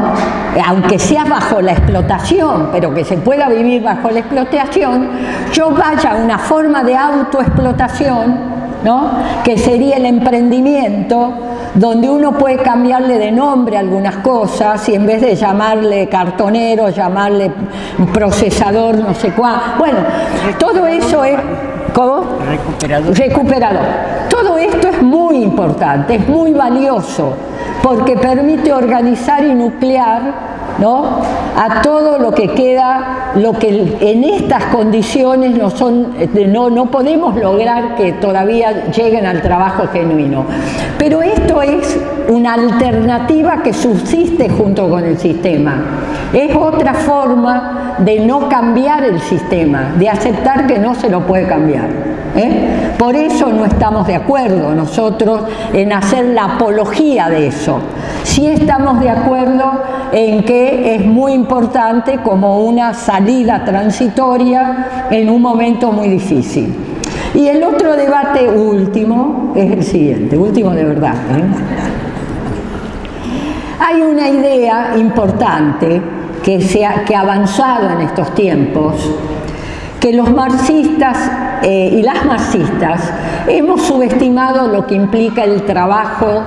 Aunque sea bajo la explotación, pero que se pueda vivir bajo la explotación, yo vaya a una forma de autoexplotación, ¿no? Que sería el emprendimiento, donde uno puede cambiarle de nombre a algunas cosas y en vez de llamarle cartonero, llamarle procesador, no sé cuál. Bueno, todo eso es... ¿Cómo? Recuperador. Todo esto es muy importante, es muy valioso, porque permite organizar y nuclear, ¿no? A todo lo que queda, lo que en estas condiciones no podemos lograr que todavía lleguen al trabajo genuino. Pero esto es una alternativa que subsiste junto con el sistema. Es otra forma de no cambiar el sistema, de aceptar que no se lo puede cambiar. Por eso no estamos de acuerdo nosotros en hacer la apología de eso. Sí estamos de acuerdo en que es muy importante como una salida transitoria en un momento muy difícil. Y el otro debate último es el siguiente, último de verdad. Hay una idea importante que ha avanzado en estos tiempos, que los marxistas y las marxistas hemos subestimado lo que implica el trabajo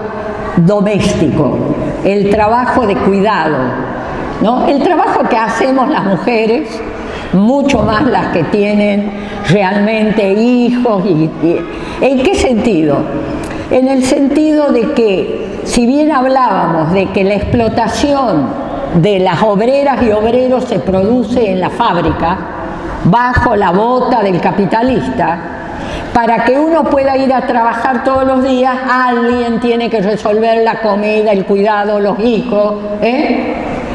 doméstico, el trabajo de cuidado, ¿no? El trabajo que hacemos las mujeres, mucho más las que tienen realmente hijos. ¿En qué sentido? En el sentido de que, si bien hablábamos de que la explotación de las obreras y obreros se produce en la fábrica, bajo la bota del capitalista, para que uno pueda ir a trabajar todos los días, alguien tiene que resolver la comida, el cuidado, los hijos.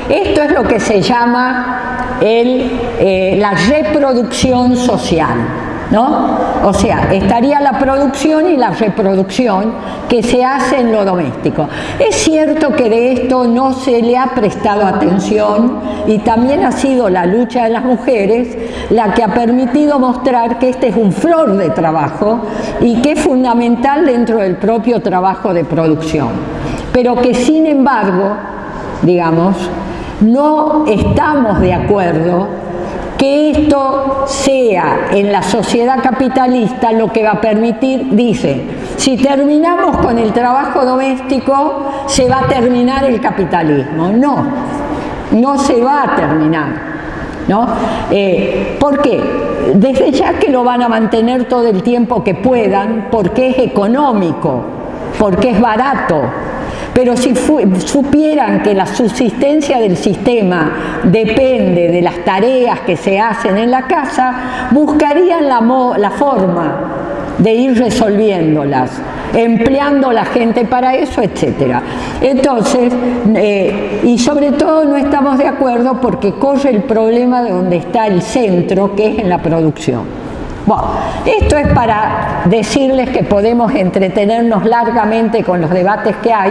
Esto es lo que se llama la reproducción social, ¿no? O sea, estaría la producción y la reproducción que se hace en lo doméstico. Es cierto que de esto no se le ha prestado atención y también ha sido la lucha de las mujeres la que ha permitido mostrar que este es un flor de trabajo y que es fundamental dentro del propio trabajo de producción. Pero que sin embargo, digamos, no estamos de acuerdo que esto sea en la sociedad capitalista lo que va a permitir, dice, si terminamos con el trabajo doméstico, se va a terminar el capitalismo. No se va a terminar, ¿no? ¿Por qué? Desde ya que lo van a mantener todo el tiempo que puedan, porque es económico, porque es barato. Pero si supieran que la subsistencia del sistema depende de las tareas que se hacen en la casa, buscarían la forma de ir resolviéndolas, empleando la gente para eso, etc. Entonces, y sobre todo no estamos de acuerdo porque corre el problema de donde está el centro, que es en la producción. Bueno, esto es para decirles que podemos entretenernos largamente con los debates que hay,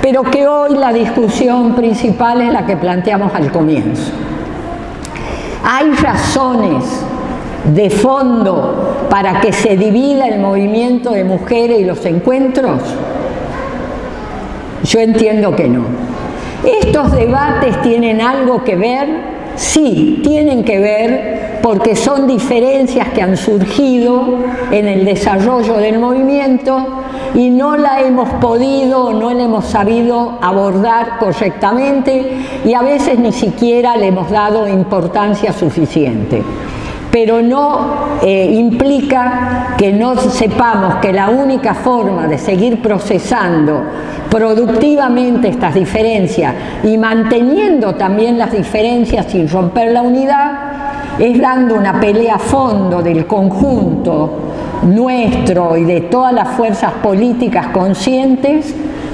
pero que hoy la discusión principal es la que planteamos al comienzo. ¿Hay razones de fondo para que se divida el movimiento de mujeres y los encuentros? Yo entiendo que no. ¿Estos debates tienen algo que ver? Sí, tienen que ver porque son diferencias que han surgido en el desarrollo del movimiento y no la hemos podido, no la hemos sabido abordar correctamente y a veces ni siquiera le hemos dado importancia suficiente. Pero no implica que no sepamos que la única forma de seguir procesando productivamente estas diferencias y manteniendo también las diferencias sin romper la unidad es dando una pelea a fondo del conjunto nuestro y de todas las fuerzas políticas conscientes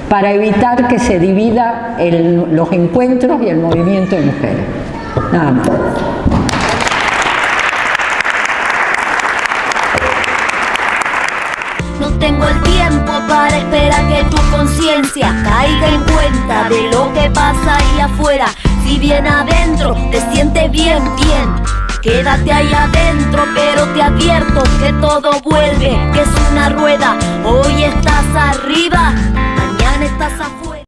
para evitar que se divida los encuentros y el movimiento de mujeres. Nada más. No tengo el tiempo para esperar que tu conciencia caiga en cuenta de lo que pasa ahí afuera. Si bien adentro te sientes bien, quédate ahí adentro, pero te advierto que todo vuelve, que es una rueda. Hoy estás arriba, mañana estás afuera.